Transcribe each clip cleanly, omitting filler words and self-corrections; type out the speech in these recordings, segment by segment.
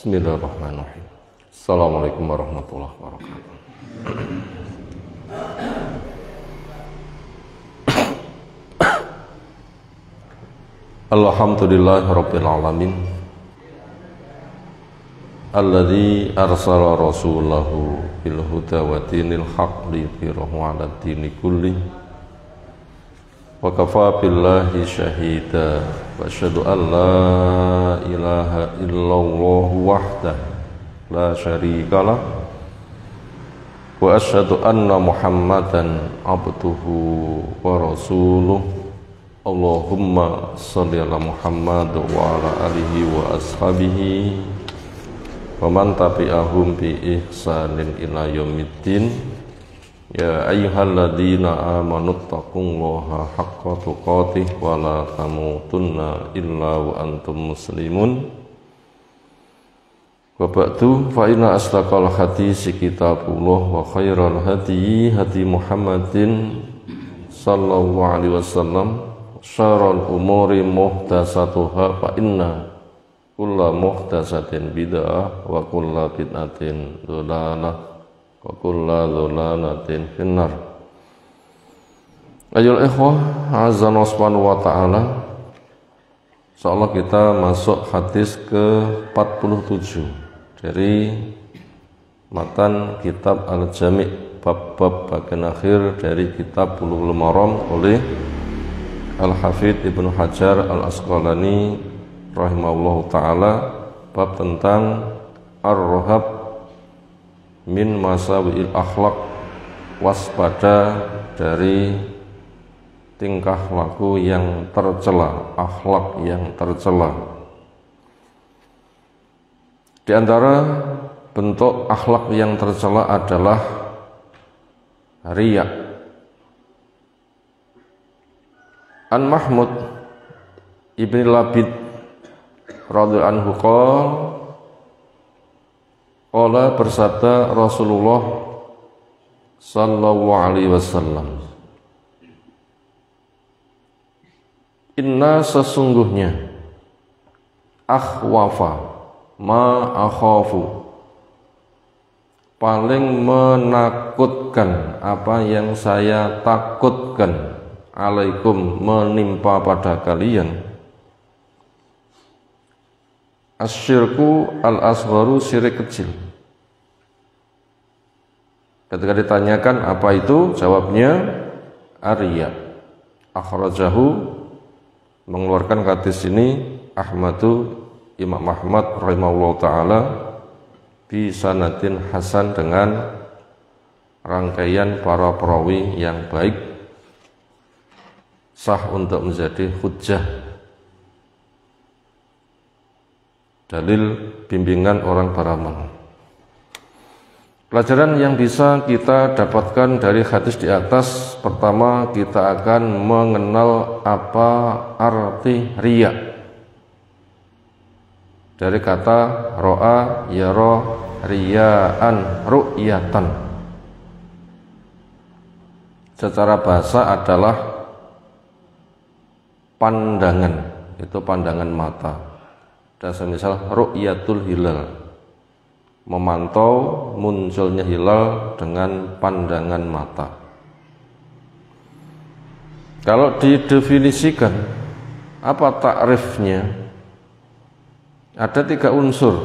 Bismillahirrahmanirrahim. Assalamualaikum warahmatullahi wabarakatuh. Alhamdulillahirabbil alamin. Alladzi arsala rasulahu bil huda wa dinil haqq liyudhhirahu 'alad dini kulli. Wa kafa billahi syahida wa asyhadu an la ilaha illallah wahdahu la syarikalah wa asyhadu anna Muhammadan abduhu wa rasuluh. Allahumma shalli ala Muhammad wa ala alihi wa ashabihi wa man tabi'ahum bi ihsanin ila yaumiddin. Ya ayyuhalladzina amanu taqullaha haqqa tuqatih wa la tamutunna illa wa antum muslimun. Wa ba'du fa inna asdaqal hadisi kitabullah wa khairal hadi hadi Muhammadin sallallahu alaihi wasallam. Syarrul umuri muhdatsatuha fa inna kulla muhdatsatin bid'ah wa kulla bid'atin dhalalah wa kulla dhalalatin finnar. Ayyuhal ikhwah, azza subhanahu wa ta'ala. Insyaallah kita masuk hadis ke-47 dari matan kitab Al-Jami', bab-bab bagian akhir dari kitab Bulughul Maram oleh Al-Hafidz Ibnu Hajar Al-Asqalani rahimahullahu ta'ala, bab tentang ar-rahab min masawi'il akhlaq, waspada dari tingkah laku yang tercela, akhlak yang tercela. Di antara bentuk akhlak yang tercela adalah riya. An Mahmud ibn Labid radhiyallahu anhu qala bersabda Rasulullah sallallahu alaihi wasallam, inna sesungguhnya akhwafa ma akhafu, paling menakutkan apa yang saya takutkan, alaikum menimpa pada kalian, asyirku al-asgharu, syirik kecil. Ketika ditanyakan apa itu, jawabnya ar-riya. Akhrajahu, mengeluarkan hadis ini Ahmadu, Imam Ahmad rahimahullahu ta'ala, bi sanadin hasan, dengan rangkaian para perawi yang baik, sah untuk menjadi hujjah, dalil bimbingan orang beramal. Pelajaran yang bisa kita dapatkan dari hadis di atas, pertama kita akan mengenal apa arti riya. Dari kata ro'a yara riya'an, ru'yatan. Secara bahasa adalah pandangan, itu pandangan mata. Dan semisal ru'yatul hilal, memantau munculnya hilal dengan pandangan mata. Kalau didefinisikan, apa takrifnya? Ada 3 unsur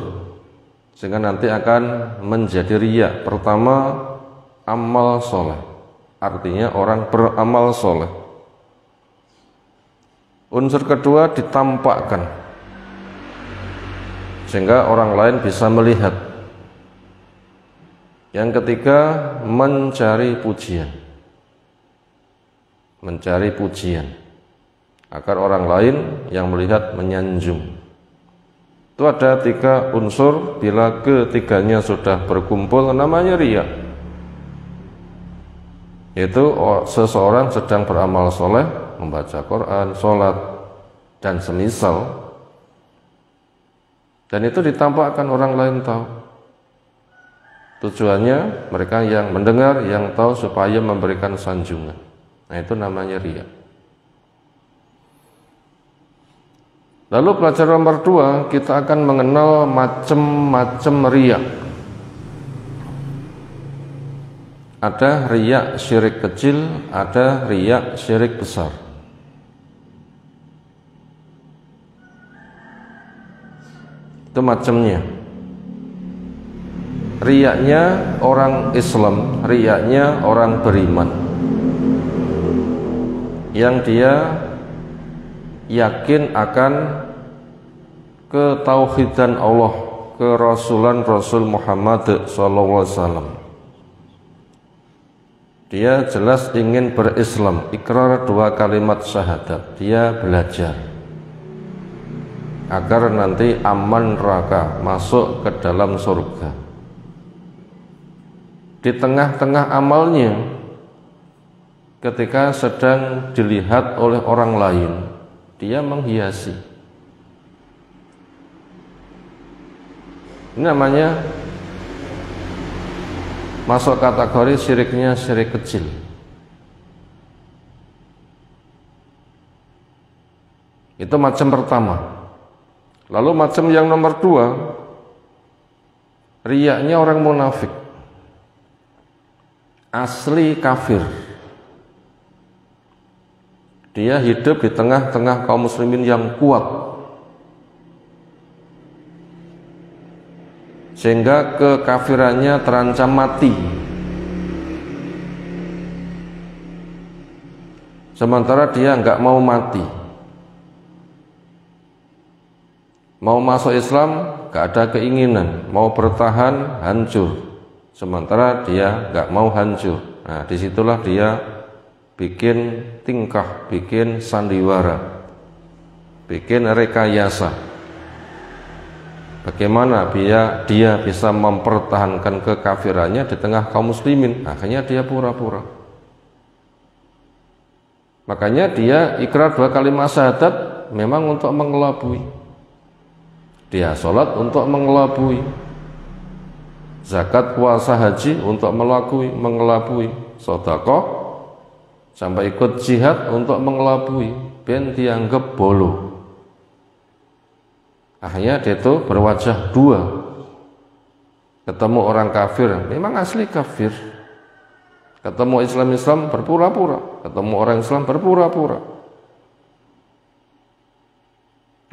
sehingga nanti akan menjadi riya. Pertama, amal soleh, artinya orang beramal soleh. Unsur kedua, ditampakkan sehingga orang lain bisa melihat. Yang ketiga, mencari pujian. Mencari pujian agar orang lain yang melihat menyanjung. Itu ada 3 unsur. Bila ketiganya sudah berkumpul, namanya riya. Yaitu seseorang sedang beramal soleh, membaca Quran, sholat, dan semisal, dan itu ditampakkan orang lain tahu. Tujuannya mereka yang mendengar, yang tahu, supaya memberikan sanjungan. Nah, itu namanya riya. Lalu pelajaran nomor 2, kita akan mengenal macam-macam riya. Ada riya syirik kecil, ada riya syirik besar. Itu macamnya. Riyanya orang Islam, riyanya orang beriman, yang dia yakin akan ketauhidan Allah, kerasulan Rasul Muhammad SAW. Dia jelas ingin berislam, ikrar 2 kalimat syahadat. Dia belajar agar nanti aman neraka, masuk ke dalam surga. Di tengah-tengah amalnya, ketika sedang dilihat oleh orang lain, dia menghiasi. Ini namanya masuk kategori syiriknya syirik kecil. Itu macam pertama. Lalu macam yang nomor 2, riyanya orang munafik, asli kafir. Dia hidup di tengah-tengah kaum muslimin yang kuat, sehingga kekafirannya terancam mati. Sementara dia nggak mau mati, mau masuk Islam nggak ada keinginan, mau bertahan hancur. Sementara dia nggak mau hancur. Nah, disitulah dia bikin tingkah, bikin sandiwara, bikin rekayasa. Bagaimana dia bisa mempertahankan kekafirannya di tengah kaum muslimin? Akhirnya dia pura-pura. Makanya dia ikrar 2 kalimat syahadat memang untuk mengelabui. Dia sholat untuk mengelabui. Zakat, puasa, haji untuk mengelabui. Sedekah sampai ikut jihad untuk mengelabui, ben dianggap bolo. Akhirnya dia itu berwajah 2. Ketemu orang kafir, memang asli kafir. Ketemu Islam berpura-pura, ketemu orang Islam berpura-pura.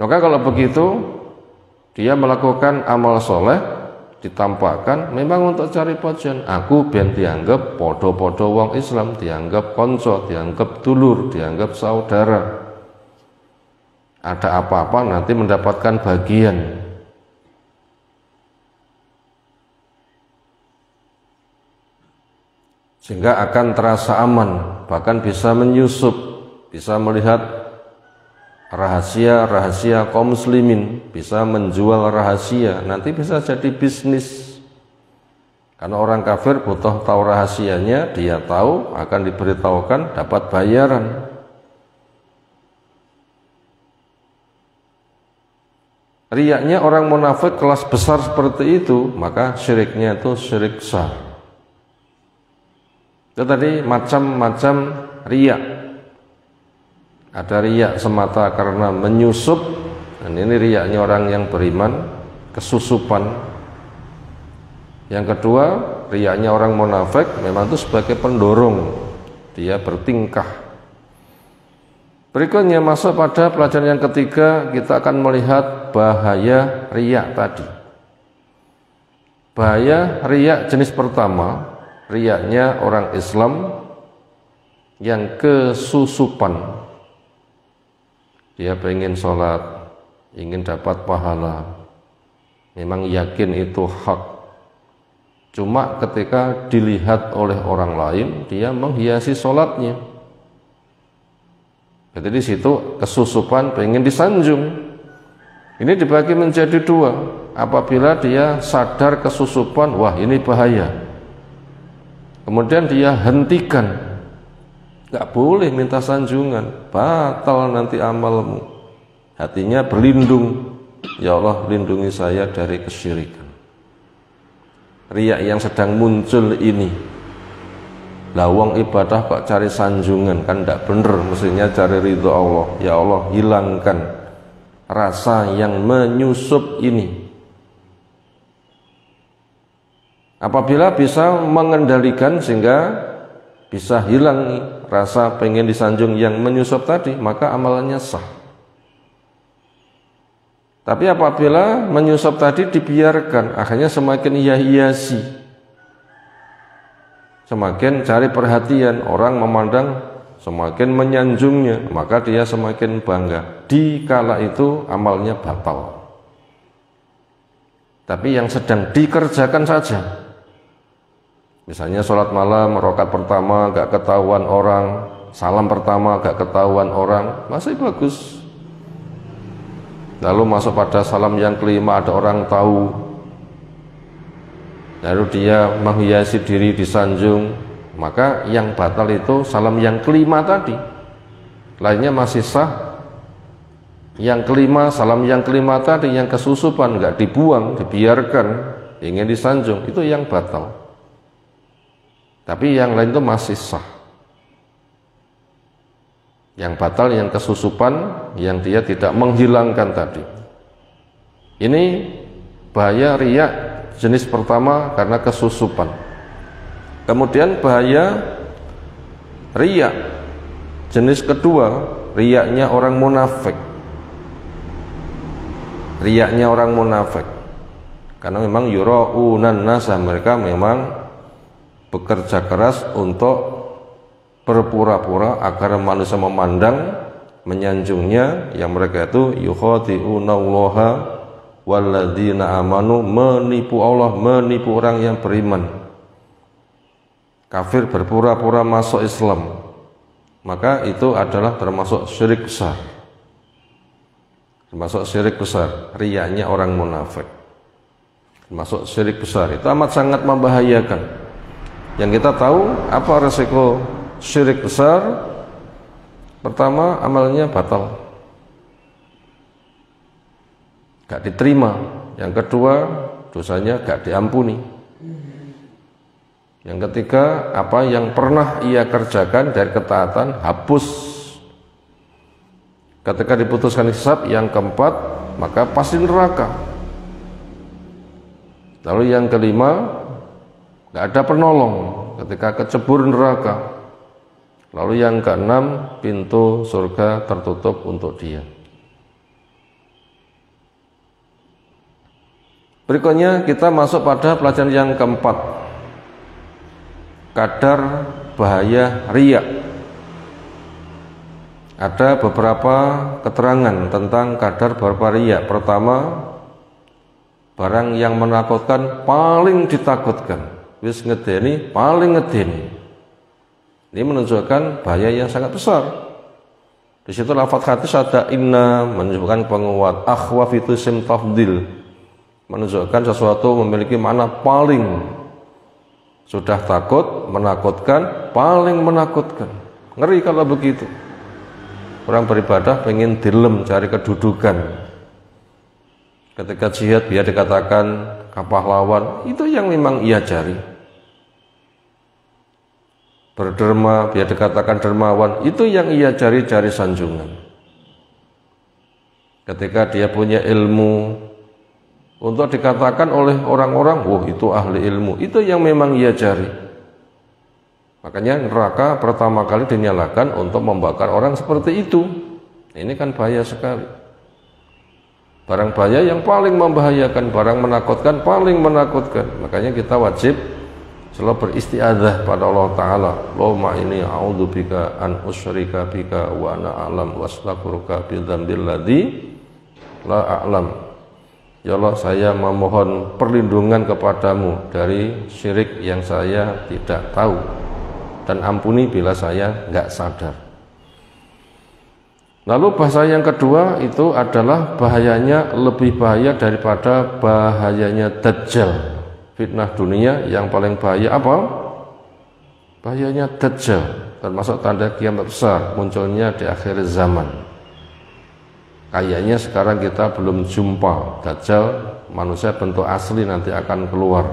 Maka kalau begitu, dia melakukan amal soleh, ditampakkan memang untuk cari pujian. Aku ben dianggap podo-podo wong Islam, dianggap konco, dianggap dulur, dianggap saudara. Ada apa-apa nanti mendapatkan bagian. Sehingga akan terasa aman, bahkan bisa menyusup, bisa melihat rahasia-rahasia kaum muslimin, bisa menjual rahasia, nanti bisa jadi bisnis. Karena orang kafir butuh tahu rahasianya, dia tahu, akan diberitahukan, dapat bayaran. Riyaknya orang munafik kelas besar seperti itu, maka syiriknya itu syirik besar. Itu tadi macam-macam riyak. Ada riyak semata karena menyusup, dan ini riyaknya orang yang beriman, kesusupan. Yang kedua, riyaknya orang munafik memang itu sebagai pendorong, dia bertingkah. Berikutnya masuk pada pelajaran yang ketiga, kita akan melihat bahaya riyak tadi. Bahaya riyak jenis pertama, riyaknya orang Islam yang kesusupan. Dia pengen sholat, ingin dapat pahala, memang yakin itu hak. Cuma ketika dilihat oleh orang lain, dia menghiasi sholatnya. Jadi di situ kesusupan, pengen disanjung. Ini dibagi menjadi 2. Apabila dia sadar kesusupan, wah ini bahaya, kemudian dia hentikan. Gak boleh minta sanjungan, batal nanti amalmu. Hatinya berlindung, ya Allah lindungi saya dari kesyirikan. Riya yang sedang muncul ini, lawang ibadah kok cari sanjungan, kan tidak benar, mestinya cari ridho Allah. Ya Allah hilangkan rasa yang menyusup ini. Apabila bisa mengendalikan sehingga bisa hilang rasa pengen disanjung yang menyusup tadi, maka amalannya sah. Tapi apabila menyusup tadi dibiarkan, akhirnya semakin hias-hiasi, semakin cari perhatian, orang memandang semakin menyanjungnya, maka dia semakin bangga. Di kala itu amalnya batal. Tapi yang sedang dikerjakan saja, misalnya sholat malam rakaat pertama gak ketahuan orang, salam pertama gak ketahuan orang, masih bagus. Lalu masuk pada salam yang kelima ada orang tahu, lalu dia menghiasi diri disanjung, maka yang batal itu salam yang kelima tadi. Lainnya masih sah. Yang kelima, salam yang kelima tadi yang kesusupan gak dibuang, dibiarkan, ingin disanjung, itu yang batal. Tapi yang lain itu masih sah. Yang batal yang kesusupan, yang dia tidak menghilangkan tadi. Ini bahaya riya jenis pertama karena kesusupan. Kemudian bahaya riya jenis kedua, riyanya orang munafik. Riyanya orang munafik. Karena memang yura'unan nasa, mereka memang bekerja keras untuk berpura-pura agar manusia memandang, menyanjungnya, yang mereka itu yukhati'unallaha walladzina amanu, menipu Allah, menipu orang yang beriman. Kafir berpura-pura masuk Islam, maka itu adalah termasuk syirik besar. Termasuk syirik besar, riyanya orang munafik. Termasuk syirik besar, itu amat sangat membahayakan. Yang kita tahu apa resiko syirik besar? Pertama, amalnya batal, gak diterima. Yang kedua, dosanya gak diampuni. Yang ketiga, apa yang pernah ia kerjakan dari ketaatan hapus ketika diputuskan hisab. Yang keempat, maka pasti neraka. Lalu yang kelima, gak ada penolong ketika kecebur neraka. Lalu yang keenam, pintu surga tertutup untuk dia. Berikutnya kita masuk pada pelajaran yang keempat, kadar bahaya riya. Ada beberapa keterangan tentang kadar beberapa riya. Pertama, barang yang menakutkan paling ditakutkan, wis ngedeni paling ngedeni. Ini menunjukkan bahaya yang sangat besar. Di situ lafaz hadis ada inna, menunjukkan penguat. Akhwaf itu isim tafdil, menunjukkan sesuatu memiliki makna paling. Sudah takut, menakutkan, paling menakutkan. Ngeri kalau begitu. Orang beribadah pengen dilem, cari kedudukan. Ketika jihad biar dikatakan pahlawan, itu yang memang ia cari. Berderma biar dikatakan dermawan, itu yang ia cari-cari sanjungan. Ketika dia punya ilmu, untuk dikatakan oleh orang-orang, wah itu ahli ilmu, itu yang memang ia cari. Makanya neraka pertama kali dinyalakan untuk membakar orang seperti itu. Ini kan bahaya sekali. Barang bahaya yang paling membahayakan, barang menakutkan, paling menakutkan. Makanya kita wajib selalu beristiadzah pada Allah Ta'ala. Allahumma inni a'udzubika an usyrika bika wa ana a'lam wa astaghfiruka bidzambil ladzi la a'lam. Ya Allah, saya memohon perlindungan kepadamu dari syirik yang saya tidak tahu, dan ampuni bila saya enggak sadar. Lalu bahasa yang kedua itu adalah bahayanya lebih bahaya daripada bahayanya Dajjal. Fitnah dunia yang paling bahaya apa? Bahayanya Dajjal, termasuk tanda kiamat besar, munculnya di akhir zaman. Kayaknya sekarang kita belum jumpa Dajjal, manusia bentuk asli nanti akan keluar.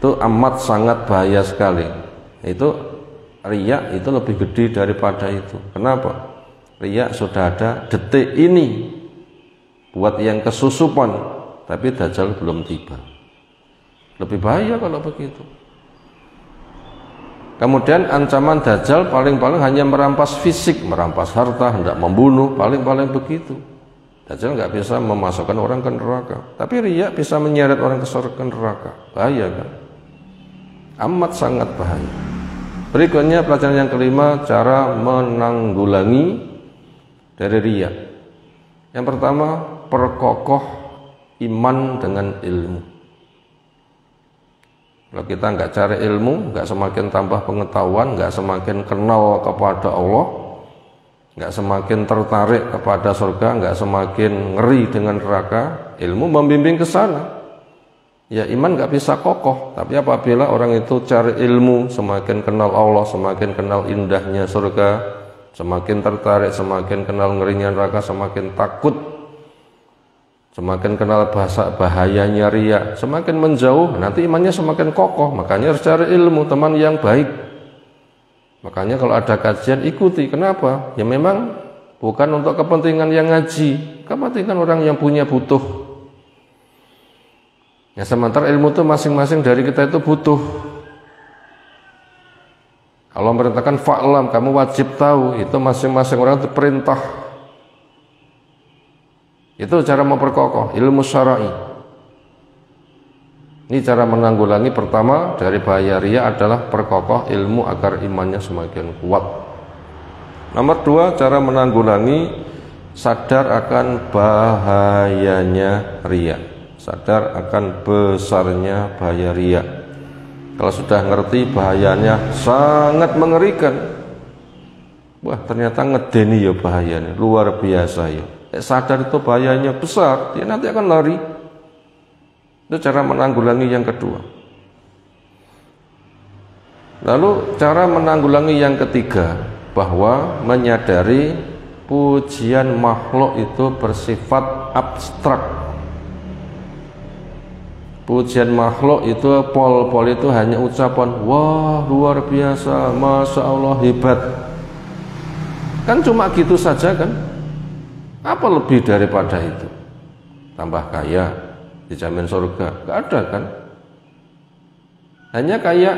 Itu amat sangat bahaya sekali. Itu riya itu lebih gede daripada itu. Kenapa? Riya sudah ada detik ini buat yang kesusupan, tapi Dajjal belum tiba. Lebih bahaya kalau begitu. Kemudian ancaman Dajjal paling-paling hanya merampas fisik, merampas harta, hendak membunuh, paling-paling begitu. Dajjal nggak bisa memasukkan orang ke neraka, tapi riya bisa menyeret orang ke surga, neraka. Bahaya kan? Amat sangat bahaya. Berikutnya pelajaran yang kelima, cara menanggulangi dari riya. Yang pertama, perkokoh iman dengan ilmu. Kalau kita nggak cari ilmu, nggak semakin tambah pengetahuan, nggak semakin kenal kepada Allah, nggak semakin tertarik kepada surga, nggak semakin ngeri dengan neraka, ilmu membimbing ke sana. Ya iman nggak bisa kokoh. Tapi apabila orang itu cari ilmu, semakin kenal Allah, semakin kenal indahnya surga, semakin tertarik, semakin kenal ngerinya neraka, semakin takut, semakin kenal bahayanya riya, semakin menjauh, nanti imannya semakin kokoh. Makanya harus cari ilmu, teman yang baik. Makanya kalau ada kajian ikuti. Kenapa? Ya memang bukan untuk kepentingan yang ngaji, kepentingan orang yang punya butuh. Ya sementara ilmu itu masing-masing dari kita itu butuh. Allah merintahkan fa'lam, kamu wajib tahu, itu masing-masing orang itu perintah. Itu cara memperkokoh ilmu syar'i. Ini cara menanggulangi pertama dari bahaya riya adalah perkokoh ilmu agar imannya semakin kuat. Nomor dua, cara menanggulangi sadar akan bahayanya riya. Sadar akan besarnya bahaya riya. Kalau sudah ngerti bahayanya sangat mengerikan. Wah ternyata ngedeni ya bahayanya, luar biasa ya. Sadar itu bahayanya besar, dia nanti akan lari. Itu cara menanggulangi yang kedua. Lalu cara menanggulangi yang ketiga, bahwa menyadari pujian makhluk itu bersifat abstrak. Pujian makhluk itu pol-pol itu hanya ucapan, wah luar biasa, masya Allah hebat. Kan cuma gitu saja kan? Apa lebih daripada itu? Tambah kaya, dijamin surga, gak ada kan? Hanya kayak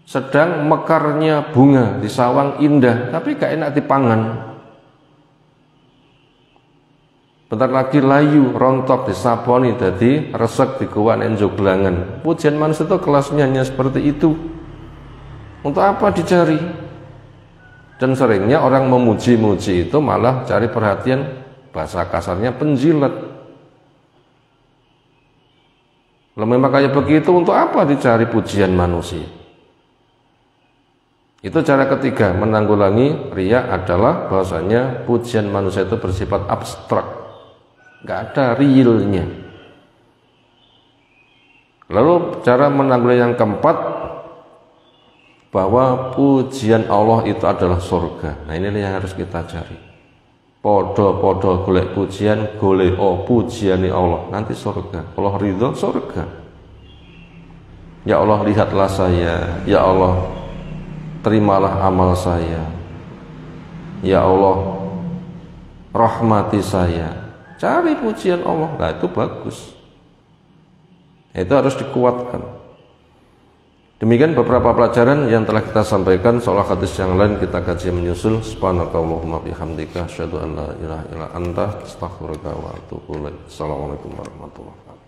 sedang mekarnya bunga di sawang indah, tapi gak enak dipangan. Bentar lagi layu, rontok, disaponi, jadi resek di kuwan enjoglangan. Pujian manusia itu kelasnya hanya seperti itu. Untuk apa dicari? Dan seringnya orang memuji-muji itu malah cari perhatian, bahasa kasarnya penjilat. Kalau memang kayak begitu, untuk apa dicari pujian manusia? Itu cara ketiga menanggulangi riya adalah bahwasanya pujian manusia itu bersifat abstrak. Gak ada realnya. Lalu cara menanggulangi yang keempat, bahwa pujian Allah itu adalah surga. Nah ini yang harus kita cari. Podo-podo golek pujian, golek pujian Allah, nanti surga. Allah ridho, surga. Ya Allah lihatlah saya, ya Allah terimalah amal saya, ya Allah rahmati saya. Cari pujian Allah, nah itu bagus. Itu harus dikuatkan. Demikian beberapa pelajaran yang telah kita sampaikan. Soal hadis yang lain kita kaji menyusul. Subhanakallahumma bihamdika asyhadu an la ilaha illa anta astaghfiruka wa atubu ilaik. Assalamualaikum warahmatullahi wabarakatuh.